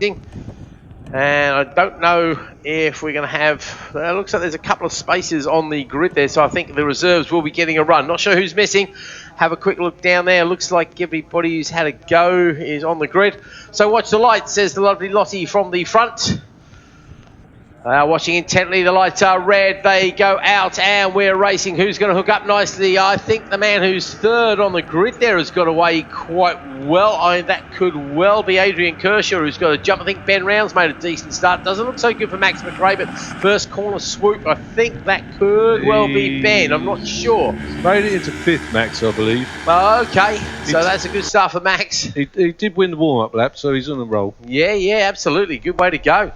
And I don't know if we're going to have... It looks like there's a couple of spaces on the grid there, so I think the reserves will be getting a run. Not sure who's missing. Have a quick look down there. Looks like everybody who's had a go is on the grid. So watch the lights, says the lovely Lottie from the front. Watching intently, the lights are red, they go out and we're racing. Who's going to hook up nicely? I think the man who's third on the grid there has got away quite well. That could well be Adrian Kershaw, who's got a jump. I think Ben Round's made a decent start. Doesn't look so good for Max McRae, but first corner swoop, I think that could well be Ben. I'm not sure. Made it into fifth, Max, I believe. Okay, so that's a good start for Max. He did win the warm-up lap, so he's on the roll. Yeah, absolutely. Good way to go.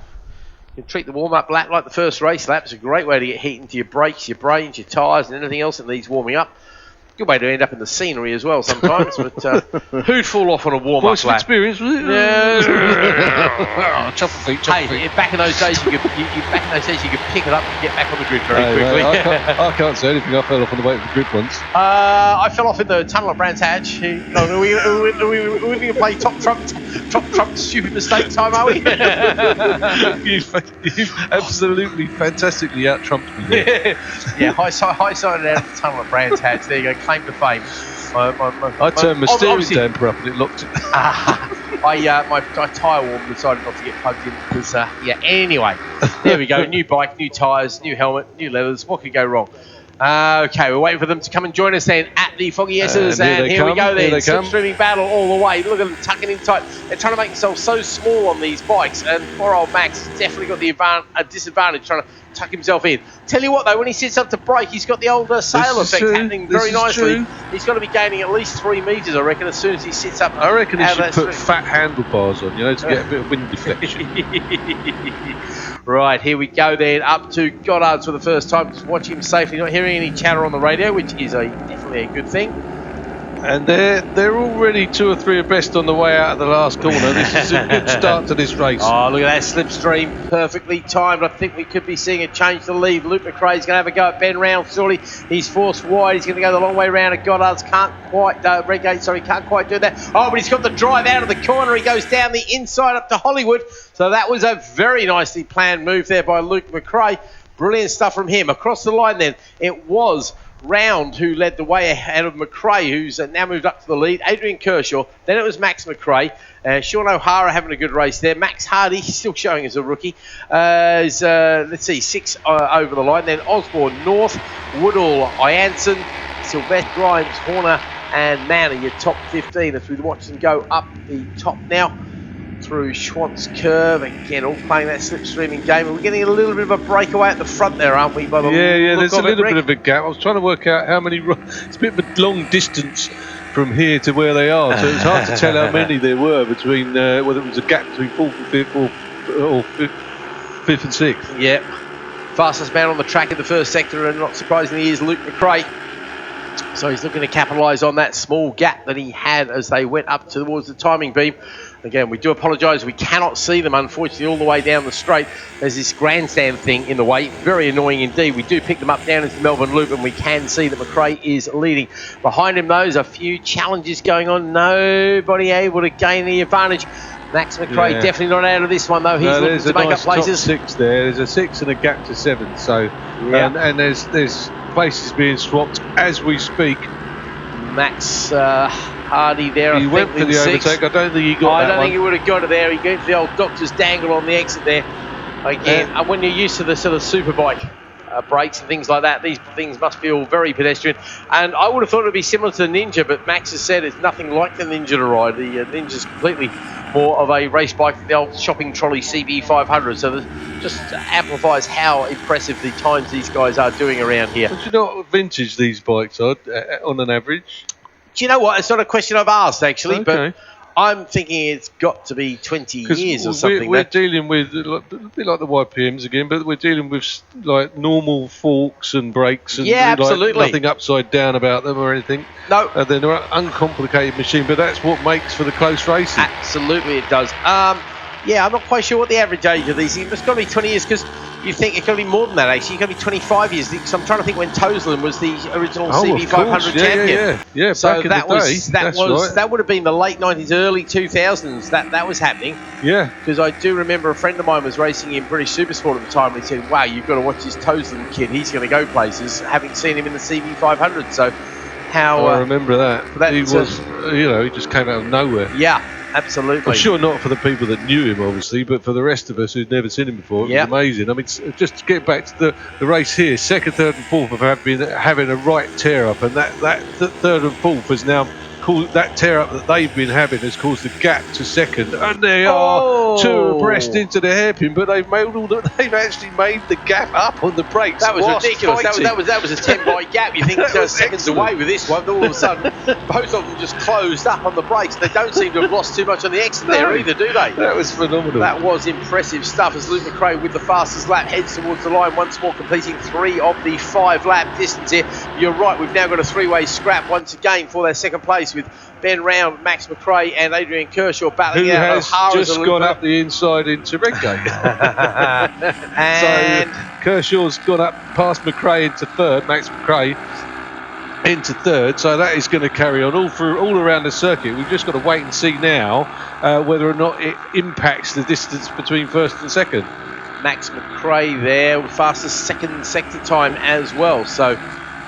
You can treat the warm-up lap like the first race lap. It's a great way to get heat into your brakes, your brains, your tyres, and anything else that needs warming up. Good way to end up in the scenery as well sometimes. But who'd fall off on a warm-up lap? Experience, was it? Yeah. Chop feet. Back in those days, you could pick it up and get back on the grid very quickly. I can't say anything. I fell off on the way to the grid once. I fell off in the tunnel at Brands Hatch. Are we going to play top trump stupid mistake time, are we? You've absolutely fantastically out-trumped me here. Yeah, high-sided out of the tunnel at Brands Hatch. There you go, claim to fame. I turned my steering damper up and it locked. My tyre warmer decided not to get plugged in because, anyway. There we go, new bike, new tyres, new helmet, new leathers. What could go wrong? Okay, we're waiting for them to come and join us then at the Foggy S's, and here we go then. Slipstreaming battle all the way. Look at them tucking in tight. They're trying to make themselves so small on these bikes, and poor old Max has definitely got a disadvantage trying to tuck himself in. Tell you what though, when he sits up to brake, he's got the old sail effect happening very nicely. He's got to be gaining at least 3 metres, I reckon, as soon as he sits up. I reckon he should put fat handlebars on, to get a bit of wind deflection. Right, here we go then, up to Goddard's for the first time. Just watch him safely, not hearing any chatter on the radio, which is definitely a good thing. And they're already 2 or 3 abreast on the way out of the last corner. This is a good start to this race. Oh, look at that slipstream, perfectly timed. I think we could be seeing a change to the lead. Luke McRae's going to have a go at Ben Round, surely. He's forced wide. He's going to go the long way round at Goddard's. Can't quite do that. Oh, but he's got the drive out of the corner. He goes down the inside up to Hollywood. So that was a very nicely planned move there by Luke McRae. Brilliant stuff from him. Across the line then, it was Round who led the way ahead of McRae, who's now moved up to the lead. Adrian Kershaw, then it was Max McRae. Sean O'Hara having a good race there. Max Hardy, still showing as a rookie, is, 6 over the line. Then Osborne, North, Woodall, Ianson, Sylvester, Grimes, Horner and Manor, your top 15 as we watch them go up the top now through Schwantz Curve. Again, all playing that slipstreaming game. And we're getting a little bit of a breakaway at the front there, aren't we? Yeah, there's a little bit of a gap. I was trying to work out how many... It's a bit of a long distance from here to where they are, so it's hard to tell how many there were between, whether it was a gap between 4th and 5th or 5th and 6th. Yep. Fastest man on the track in the first sector, and not surprisingly is Luke McRae. So he's looking to capitalise on that small gap that he had as they went up towards the timing beam. Again, we do apologise. We cannot see them, unfortunately, all the way down the straight. There's this grandstand thing in the way. Very annoying indeed. We do pick them up down into the Melbourne Loop, and we can see that McRae is leading. Behind him, though, there's a few challenges going on. Nobody able to gain the advantage. Max McRae definitely not out of this one, though. He's looking to make up places. Top 6 there. There's a 6 and a gap to 7. So, and there's places being swapped as we speak. Max Hardy there. He went for the overtake. I don't think he got that. I don't think he would have got it there. He got the old doctor's dangle on the exit there. Again, and when you're used to the sort of superbike brakes and things like that, these things must feel very pedestrian. And I would have thought it would be similar to the Ninja, but Max has said it's nothing like the Ninja to ride. The Ninja's completely more of a race bike than the old shopping trolley CB500. So that just amplifies how impressive the times these guys are doing around here. Do you know what vintage these bikes are on an average? Do you know what? It's not a question I've asked, actually, but I'm thinking it's got to be 20 years or something. We're dealing with, a bit like the YPMs again, but we're dealing with like normal forks and brakes and absolutely. Nothing upside down about them or anything. No. They're an uncomplicated machine, but that's what makes for the close racing. Absolutely it does. I'm not quite sure what the average age of these things. It's got to be 20 years because You think it could be more than that, actually. It could be 25 years. Because I'm trying to think when Toseland was the original CB500 champion. Yeah, so back in that the was day. that would have been the late 90s, early 2000s. That was happening. Yeah. Because I do remember a friend of mine was racing in British Supersport at the time, and he said, "Wow, you've got to watch this Toseland kid. He's going to go places." Having seen him in the CB500, so how I remember that. He was, he just came out of nowhere. Yeah. Absolutely. I'm sure not for the people that knew him, obviously, but for the rest of us who'd never seen him before, it was amazing. I mean, just to get back to the race here, second, third and fourth have been having a right tear-up, and that third and fourth has now caused, that tear-up that they've been having has caused the gap to second, and they are two abreast into the hairpin, but they've actually made the gap up on the brakes. That was ridiculous. That was a 10-bike gap. You think seconds away with this one, but all of a sudden, both of them just closed up on the brakes. They don't seem to have lost too much on the exit there either, do they? That was phenomenal. That was impressive stuff as Luke McRae with the fastest lap heads towards the line once more, completing 3 of the 5 lap distance here. You're right, we've now got a 3-way scrap once again for their second place with Ben Round, Max McRae and Adrian Kershaw battling out. Who has just gone up the inside into Redgate. And so Kershaw's gone up past McRae into third, Max McRae into third, so that is going to carry on all around the circuit. We've just got to wait and see now whether or not it impacts the distance between first and second. Max McRae there, fastest second sector time as well, so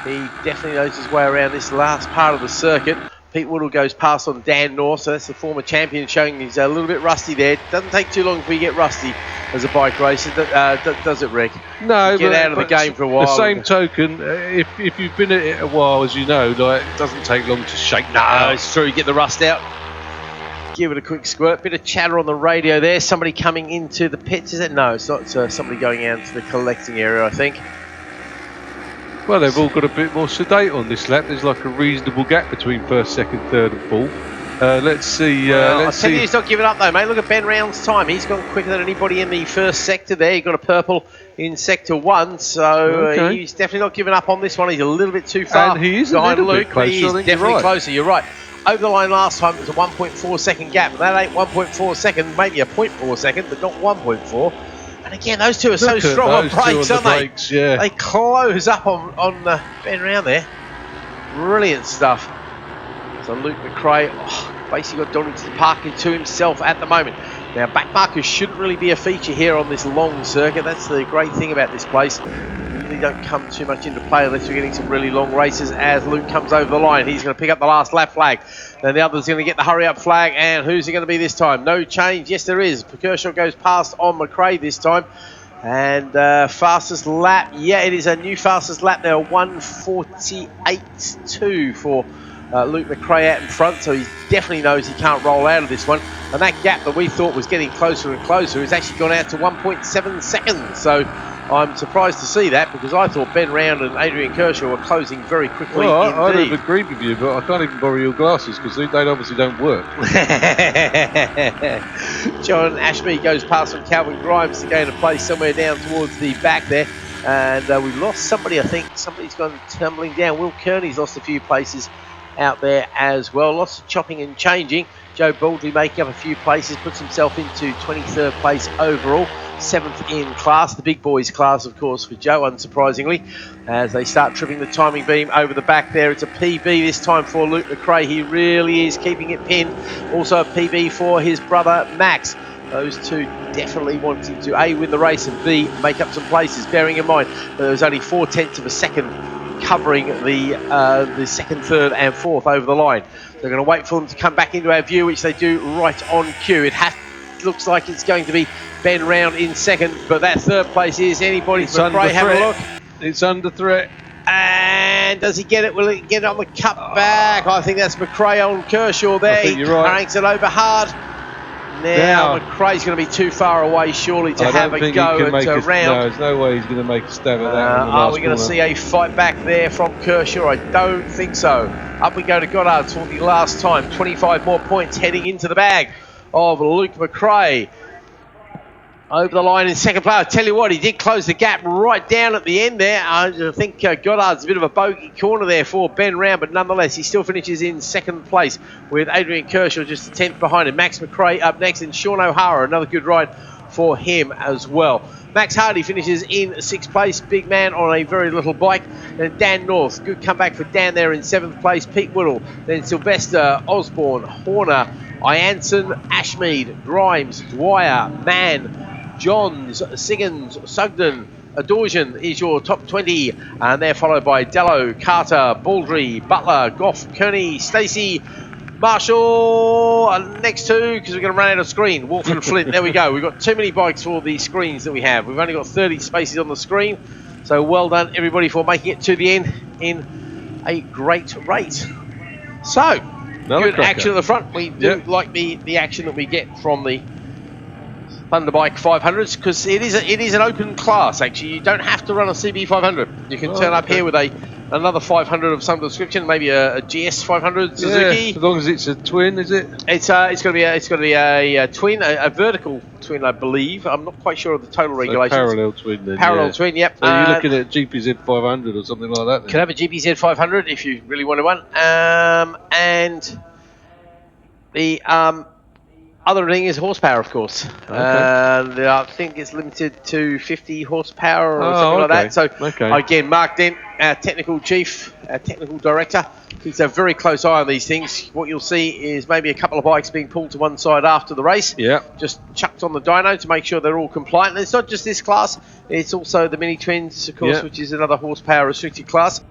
he definitely knows his way around this last part of the circuit. Pete Woodall goes past on Dan North, so that's the former champion, showing he's a little bit rusty there. Doesn't take too long before you get rusty as a bike racer, does it, Rick? No, get out of the game for a while. The same token, if you've been at it a while, as you know, like, it doesn't take long to shake that out. It's true, you get the rust out. Give it a quick squirt. Bit of chatter on the radio there. Somebody coming into the pits, is it? No, it's not. Somebody going out to the collecting area, I think. Well, they've all got a bit more sedate on this lap. There's like a reasonable gap between first, second, third and fourth. Let's see. I'll tell you, he's not giving up though, mate. Look at Ben Round's time. He's gone quicker than anybody in the first sector there. He got a purple in sector 1, so he's definitely not giving up on this one. He's a little bit too far and he is behind Luke. Closer, he is definitely closer. You're right. Over the line last time, it was a 1.4 second gap. That ain't 1.4 second, maybe a 0.4 second, but not 1.4. And again, those two are so strong on brakes, aren't they? Yeah. They close up on Ben Round there. Brilliant stuff. So Luke McRae basically got Donington parking to himself at the moment. Now, back markers shouldn't really be a feature here on this long circuit. That's the great thing about this place. Usually don't come too much into play unless you're getting some really long races as Luke comes over the line. He's going to pick up the last lap flag. Then the other's going to get the hurry up flag. And who's it going to be this time? No change. Yes, there is. Kershaw goes past on McRae this time. And fastest lap. Yeah, it is a new fastest lap there. 1:48.2 for Luke McRae out in front. So he definitely knows he can't roll out of this one. And that gap that we thought was getting closer and closer has actually gone out to 1.7 seconds. So I'm surprised to see that, because I thought Ben Round and Adrian Kershaw were closing very quickly. Well, I'd have agreed with you, but I can't even borrow your glasses because they obviously don't work. John Ashby goes past from Calvin Grimes to gain a place somewhere down towards the back there. And we lost somebody, I think. Somebody's gone tumbling down. Will Kearney's lost a few places out there as well. Lots of chopping and changing. Joe Baldry making up a few places, puts himself into 23rd place overall, 7th in class, the big boys class, of course, for Joe, unsurprisingly, as they start tripping the timing beam over the back there. It's a PB this time for Luke McRae. He really is keeping it pinned. Also a PB for his brother Max. Those two definitely wanting to A, win the race, and B, make up some places, bearing in mind that there was only 0.4 of a second covering the second, third and fourth over the line. They're going to wait for them to come back into our view, which they do right on cue. Looks like it's going to be Ben Round in second, but that third place is anybody. It's under threat. Have a look. It's under threat. And does he get it? Will he get it on the cut back? I think that's McRae on Kershaw there. He cranks it over hard. Now McRae's going to be too far away, surely, to have a go at Round. No, there's no way he's going to make a stab at that. Are we going to see a fight back there from Kershaw? I don't think so. Up we go to Goddard's for the last time. 25 more points heading into the bag of Luke McRae. Over the line in second place. I tell you what, he did close the gap right down at the end there. I think Goddard's a bit of a bogey corner there for Ben Round, but nonetheless, he still finishes in second place with Adrian Kershaw just a 10th behind him. Max McRae up next, and Sean O'Hara, another good ride for him as well. Max Hardy finishes in 6th place, big man on a very little bike. And Dan North, good comeback for Dan there in 7th place. Pete Whittle, then Sylvester, Osborne, Horner, Ianson, Ashmead, Grimes, Dwyer, Mann, Johns, Siggins, Sugden, Adorjan is your top 20, and they're followed by Dello, Carter, Baldry, Butler, Goff, Kearney, Stacey, Marshall, next two, because we're going to run out of screen. Wolf and Flint, there we go. We've got too many bikes for the screens that we have. We've only got 30 spaces on the screen, so well done everybody for making it to the end in a great race. So, Another good cracker. action at the front. We do like the action that we get from the Thunderbike 500s, because it is an open class. Actually, you don't have to run a CB500. You can turn up here with another 500 of some description, maybe a GS 500 Suzuki. As long as it's a twin, is it? It's going to be a twin, a vertical twin, I believe. I'm not quite sure of the total regulations. Parallel twin, then. Parallel twin, yep. So you're looking at GPZ 500 or something like that. Then. Could have a GPZ 500 if you really wanted one, and the other thing is horsepower, of course. Okay. I think it's limited to 50 horsepower or something like that. So, again, Mark Dent, our technical chief, our technical director, keeps a very close eye on these things. What you'll see is maybe a couple of bikes being pulled to one side after the race. Yeah. Just chucked on the dyno to make sure they're all compliant. And it's not just this class, it's also the mini twins, of course, which is another horsepower restricted class.